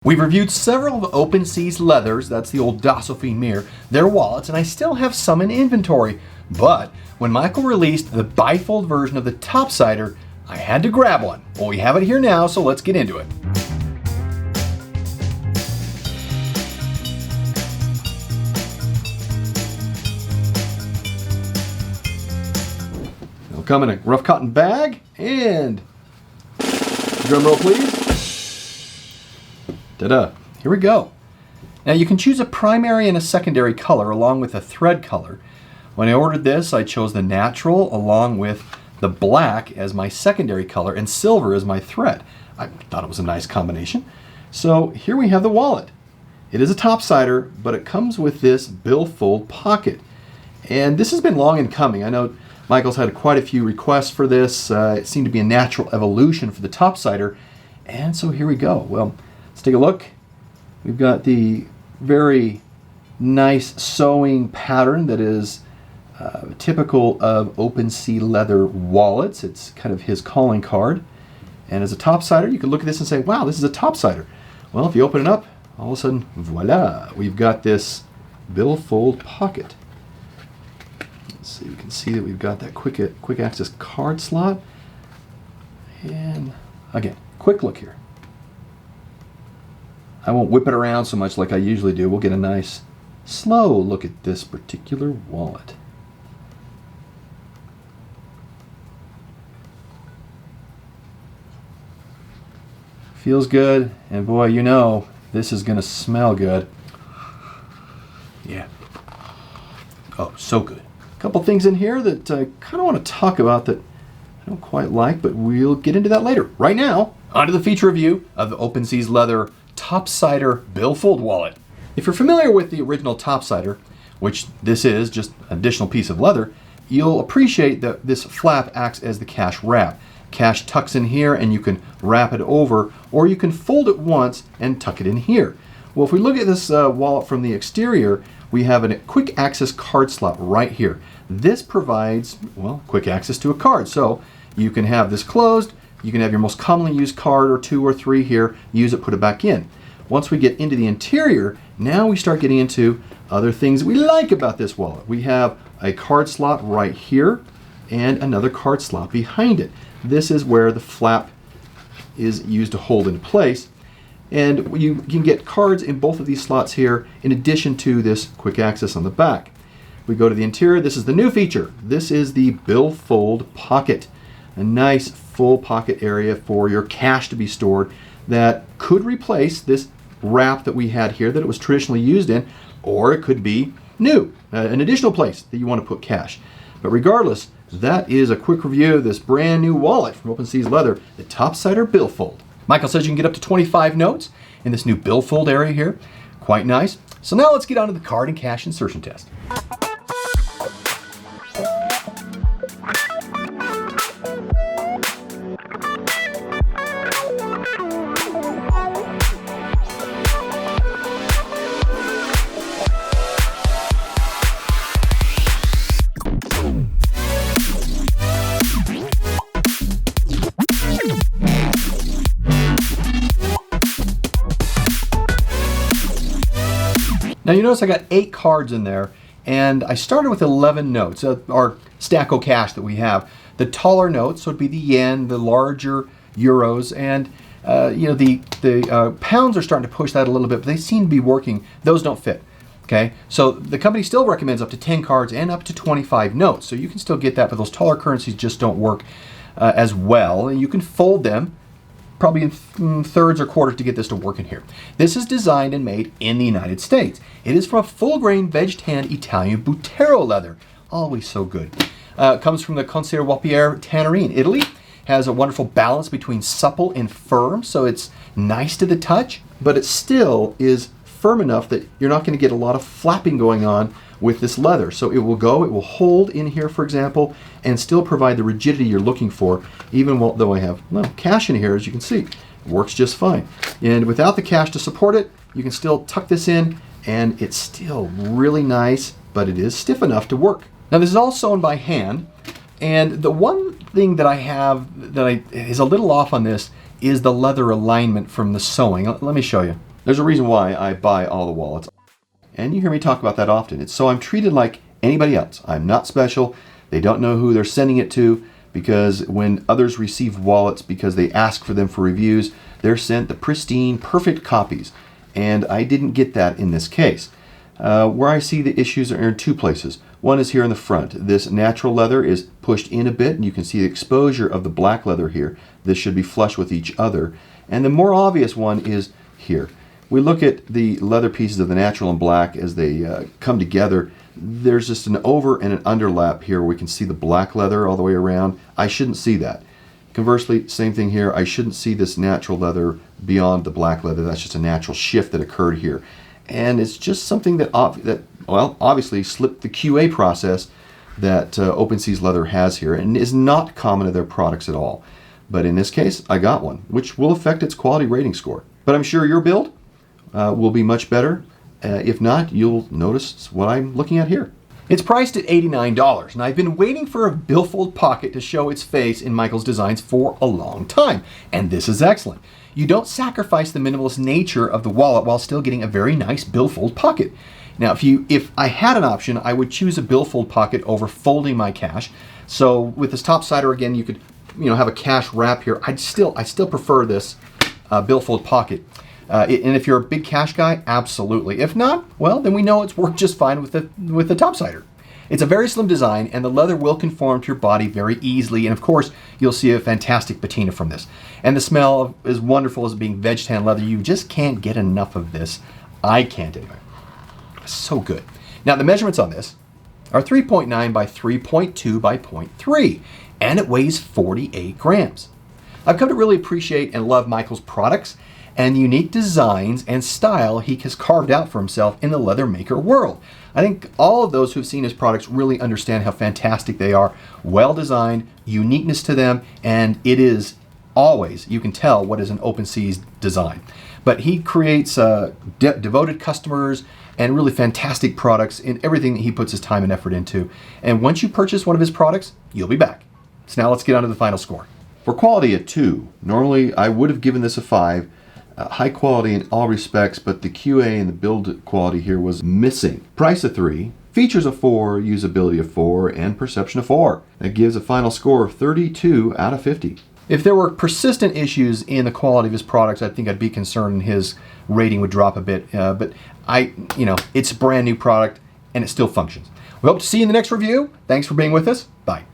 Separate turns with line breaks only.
We've reviewed several of Open Sea's leathers, that's the old Offene Meer, their wallets, and I still have some in inventory. But when Michael released the bifold version of the Topsider, I had to grab one. Well, we have it here now, so let's get into it. It'll come in a rough cotton bag, and drum roll please. Ta-da! Here we go. Now you can choose a primary and a secondary color along with a thread color. When I ordered this, I chose the natural along with the black as my secondary color and silver as my thread. I thought it was a nice combination. So here we have the wallet. It is a Topsider, but it comes with this billfold pocket. And this has been long in coming. I know Michael's had quite a few requests for this. It seemed to be a natural evolution for the Topsider. And so here we go. Well, let's take a look. We've got the very nice sewing pattern that is typical of Open Sea leather wallets. It's kind of his calling card. And as a Topsider, you can look at this and say, wow, this is a Topsider. Well, if you open it up, all of a sudden, voila, we've got this billfold pocket. Let's see, you can see that we've got that quick access card slot. And again, quick look here. I won't whip it around so much like I usually do. We'll get a nice slow look at this particular wallet. Feels good, and boy, you know, this is gonna smell good. Yeah. Oh, so good. A couple things in here that I kind of want to talk about that I don't quite like, but we'll get into that later. Right now, onto the feature review of the Open Sea's leather Topsider Billfold wallet. If you're familiar with the original Topsider, which this is just an additional piece of leather, you'll appreciate that this flap acts as the cash wrap. Cash tucks in here and you can wrap it over, or you can fold it once and tuck it in here. Well, if we look at this wallet from the exterior, we have a quick access card slot right here. This provides, well, quick access to a card. So you can have this closed, you can have your most commonly used card or 2 or 3 here, use it, put it back in. Once we get into the interior, now we start getting into other things we like about this wallet. We have a card slot right here and another card slot behind it. This is where the flap is used to hold into place. And you can get cards in both of these slots here in addition to this quick access on the back. We go to the interior, this is the new feature. This is the billfold pocket. A nice full pocket area for your cash to be stored that could replace this wrap that we had here that it was traditionally used in, or it could be new, an additional place that you want to put cash. But regardless, that is a quick review of this brand new wallet from Open Sea's leather, the Topsider Billfold. Michael says you can get up to 25 notes in this new billfold area here. Quite nice. So now let's get on to the card and cash insertion test. Now you notice I got 8 cards in there, and I started with 11 notes, our stack of cash that we have. The taller notes would be the yen, the larger euros, and you know, the pounds are starting to push that a little bit, but they seem to be working. Those don't fit. Okay, so the company still recommends up to 10 cards and up to 25 notes, so you can still get that, but those taller currencies just don't work as well. And you can fold them probably in thirds or quarters to get this to work in here. This is designed and made in the United States. It is from a full-grain veg-tanned Italian Butero leather. Always so good. Comes from the Conservapier tannery in Italy. Has a wonderful balance between supple and firm, so it's nice to the touch, but it still is firm enough that you're not going to get a lot of flapping going on with this leather. So it will hold in here, for example, and still provide the rigidity you're looking for, even though I have cash in here, as you can see. It works just fine. And without the cash to support it, you can still tuck this in, and it's still really nice, but it is stiff enough to work. Now this is all sewn by hand, and the one thing that I have that is a little off on this is the leather alignment from the sewing. Let me show you. There's a reason why I buy all the wallets, and you hear me talk about that often. It's so I'm treated like anybody else. I'm not special. They don't know who they're sending it to, because when others receive wallets because they ask for them for reviews, they're sent the pristine, perfect copies. And I didn't get that in this case. Where I see the issues are in two places. One is here in the front. This natural leather is pushed in a bit, and you can see the exposure of the black leather here. This should be flush with each other. And the more obvious one is here. We look at the leather pieces of the natural and black as they come together. There's just an over and an underlap here where we can see the black leather all the way around. I shouldn't see that. Conversely, same thing here. I shouldn't see this natural leather beyond the black leather. That's just a natural shift that occurred here. And it's just something that obviously slipped the QA process that Open Sea's leather has here, and is not common to their products at all. But in this case, I got one, which will affect its quality rating score. But I'm sure your build will be much better. If not, you'll notice what I'm looking at here. It's priced at $89, and I've been waiting for a billfold pocket to show its face in Michael's designs for a long time, and this is excellent. You don't sacrifice the minimalist nature of the wallet while still getting a very nice billfold pocket. Now, if I had an option, I would choose a billfold pocket over folding my cash. So with this topsider, again, you could have a cash wrap here. I still prefer this billfold pocket. And if you're a big cash guy, absolutely. If not, well, then we know it's worked just fine with the topsider. It's a very slim design, and the leather will conform to your body very easily. And of course, you'll see a fantastic patina from this. And the smell is wonderful as being veg tan leather. You just can't get enough of this. I can't anyway. So good. Now, the measurements on this are 3.9 by 3.2 by 0.3, and it weighs 48 grams. I've come to really appreciate and love Michael's products and the unique designs and style he has carved out for himself in the leather maker world. I think all of those who've seen his products really understand how fantastic they are. Well designed, uniqueness to them, and it is always, you can tell what is an Open Sea's design. But he creates devoted customers and really fantastic products in everything that he puts his time and effort into. And once you purchase one of his products, you'll be back. So now let's get on to the final score. For quality, a 2. Normally, I would have given this a 5. High quality in all respects, but the QA and the build quality here was missing. Price, a 3. Features, a 4. Usability, a 4. And perception, a 4. That gives a final score of 32 out of 50. If there were persistent issues in the quality of his products, I think I'd be concerned and his rating would drop a bit. But it's a brand new product and it still functions. We hope to see you in the next review. Thanks for being with us. Bye.